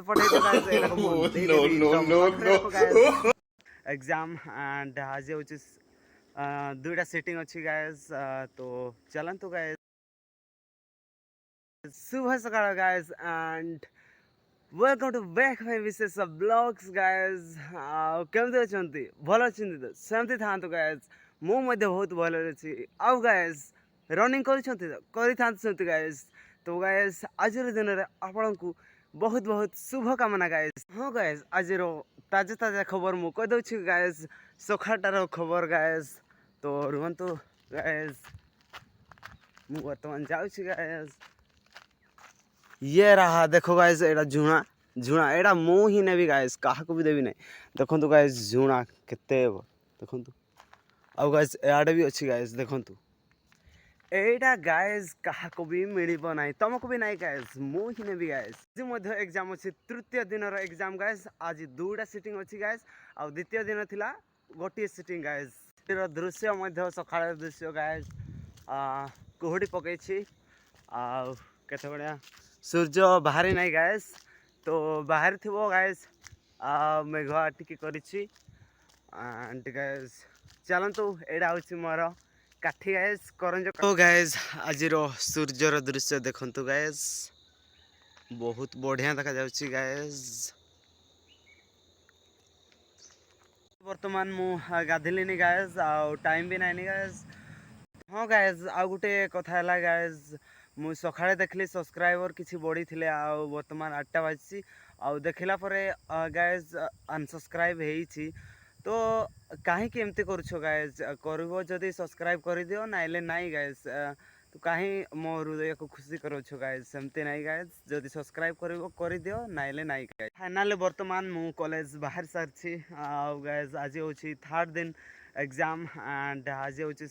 पठाई दियो गाइस एटा को Oh, दे no, देबी no, तो no, मन no. रखो गाइस एग्जाम एंड आज होची दुईटा सिटिंग अच्छी गाइस तो चलंतु गाइस शुभ सकाळ guys and welcome to back my विशेष ब्लॉग्स गाइस केमती अछंती भल अछंती तो सेमती थांतु गाइस मु मध्ये बहुत भल अछि आउ गाइस रनिंग करिसंती तो करि थांतु गाइस तो गाइस आज दिन रे आपन को बहुत बहुत शुभ कामना गाइस हां गाइस आज रो ताजा ताजा खबर मु कह दउ छी गाइस सखाटार खबर गाइस तो रुहंतु गाइस मु वर्तमान जाउ छी गाइस ये रहा देखो गाइस एटा झुणा झुणा एटा मु ही नेबी गाइस काहा को भी देबी नै देखंतु गाइस झुणा केते देखंतु आ गाइस एआडे भी अछि गाइस देखंतु एटा गाइस काहा को भी मिलिबो नै तमको भी नै गाइस मु ही नेबी गाइस जे मध्ये एग्जाम अछि तृतीय दिन रो एग्जाम गाइस आज दुटा सिटिंग अछि गाइस आ द्वितीय दिन थिला गोटी सिटिंग गाइस रो दृश्य मध्ये सखाळ दृश्य गाइस कोहडी पकै छी आ केते बढिया सूर्य बाहरी नहीं गाइस तो बाहर थी गाइस मेघ टिके करिछि एंड गाइस चलंतु एडा होछि मोर काठी गाइस करंज तो गाइस आज रो सूर्य रो दृश्य देखंतु गाइस बहुत बढ़िया देखा जाउछि गाइस वर्तमान मु गाधिलिनी गाइस आ टाइम भी नाइनी गाइस हाँ गाइस आ गुटे कथा हला गाइस मु सखाळे देखली सब्सक्राइबर किछि बढी थिले आ वर्तमान 8टा बाजछि आ देखिला परे गाइस अनसब्सक्राइब हेइछि तो काहे कि एमते करछो गाइस करबो जदी सब्सक्राइब कर दियो नाइले नाइ गाइस तो काहे मो हृदय को खुशी करोछो गाइस सेमते नाइ गाइस जदी सब्सक्राइब करबो कर दियो नाइले नाइ गाइस फाइनली वर्तमान मु कॉलेज बाहर सरछि आ गाइस आज होछि थर्ड दिन एग्जाम एंड आज होछि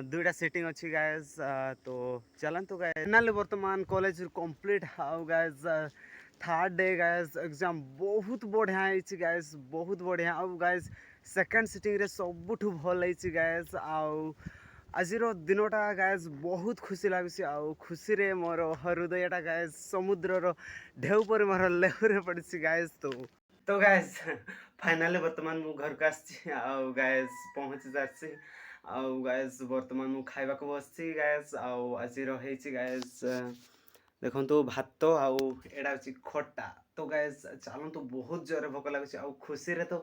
दुईटा सिटिंग अच्छी गाइस तो चलंतु गाइस फाइनली वर्तमान college complete how guys third day guys exam बहुत बढ़िया है गाइस बहुत बढ़िया आउ गाइस सेकंड सिटिंग रे सबुठु भल है गाइस आउ आज दिनटा गाइस बहुत खुशी लागुसी आउ खुशी रे मोर हृदयटा गाइस समुद्र रो ढेउ पर मोर लेहुरे पड़सी गाइस तो गाइस फाइनली वर्तमान मु घर का आछि आउ गाइस पहुंच जाछि आउ गाइस वर्तमान मु खाइबा को बसछि गाइस आउ आज रहिछि गाइस देखंतु भात आउ एडा अछि खट्टा तो गाइस चालंतु बहुत जोरे भोक लागुछि आउ खुशी रे तो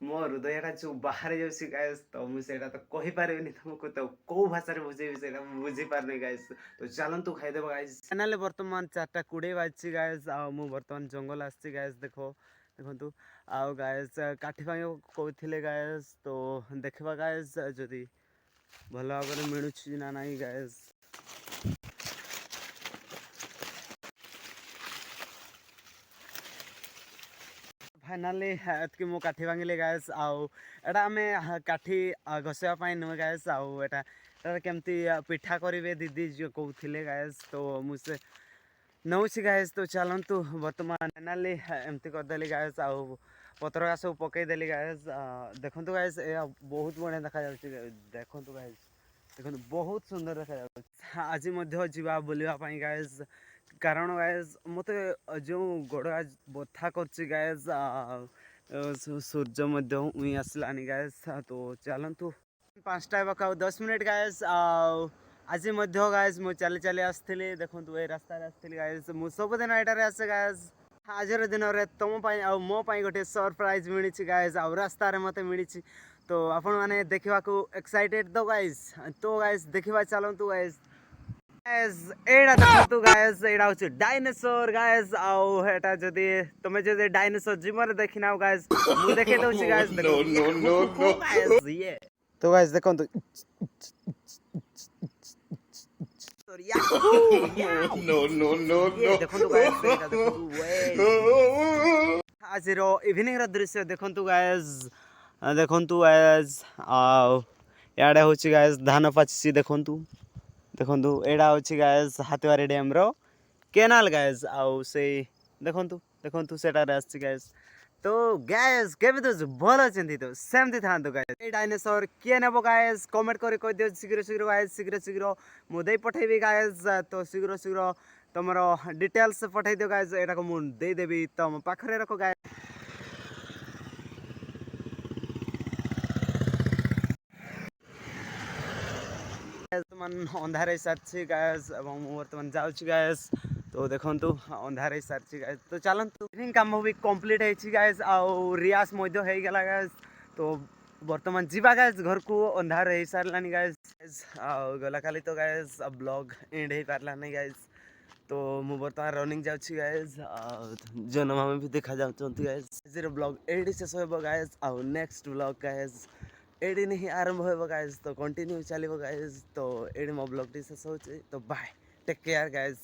मो हृदयटा जो बाहर जाउछि गाइस तो मु सेटा तो कहि पारेबिनी तुमको तो को भाषा रे बुझेबी सेटा बुझी पारने गाइस तो चालंतु खाइ देबो गाइस फाइनली वर्तमान 4:20 बाजछि गाइस आउ मु वर्तमान जंगल आछि गाइस देखंतु आउ गाइस काठी भाई कहथिले गाइस तो देखबा गाइस जदी भल भाव मिलूँ ना नहीं गाइस फाइनली एतकी मु काठी भांगिले गाइस आउ एटा हमें काठी घसवा पाई नुहे गाइस आउ एटा केमती पिठा करेंगे दीदी जो कहते गाइस तो मुझसे नौची गाइस तो चलतु वर्तमान फाइनली एमती करदेली गाइस आउ पत्रका सब पकईदेली गाइस देखु गाइस बहुत बढ़िया देखा देखु गाइस देखो बहुत सुंदर देखा आज जा बुलवा गाइस कारण गाइस मत जो गोड़ आज बथा कर गाइस सूर्य उई आसलानी गाइस तो चलतु 5टा बका 10 मिनट गाइस आज गाइस मु चली चली आसली देखु ए रास्ता आसली गाइस मु सबुदिन एटारे आसे गाइस आज दिन में तुम मो गोटे सरप्राइज मिली गाइस आ रास्ता मत मिली तो आपण माने देखा एक्साइटेड तो गाइस देखा चलतु गाइस एटा देखु गाइस एटा होची डायनासोर गाइस आउ एटा जदी तमे जदी डायनासोर जीवन देखिना गाइस मु देखे दउची guys No, no, no, no. Guys ये तो गाइस देखो तो No, no, no, ये no. देखो गाइस एटा देखो आज रो इवनिंग रो दृश्य देखो गाइस गाइस आउ याडे होची गाइस धान पाची देखो एडा होची गाइस हाथवारी डैम रो केनाल गाइस आउ से देखो सेटा रे आसी गाइस तो गाइस केबे तो भल अछंती तो सेमती थांतो गाइस ए डायनासोर के नेबो गाइस कमेंट करि कह दियो शीघ्र शीघ्र गाइस शीघ्र शीघ्र मु देई पठेबी गाइस तो शीघ्र शीघ्र तुमर डिटेल्स पठाई दियो गाइज एटा को मु दे देबी तुम पाखरे रखो गाइज बर्तमान अंधार हो सारी गाइज एवं बर्तमान जाऊँ गाइज तो देखंतु अंधार हो सारी गाइज तो चलतु इवनिंग काम भी कंप्लीट है गाइज आउ रियास हो गला गाइज तो बर्तमान जीवा गाइज घर को अंधार हो सारानी गाइज आउ गला काली तो गाइज ब्लॉग एंड हो पारला नहीं गाइज तो मु बर्तमान रनिंग जाऊँ गाइज जन मामा भी देखा जाऊँच गाइज ब्लॉग एडी शेष हो गाइज आउ नेक्स्ट ब्लॉग गाइज एडी नहीं आरंभ हो गाइज तो कंटिन्यू चलो गाइज तो एडी मो ब्लॉग टी शेष हो तो बाय टेक केयर गाइज।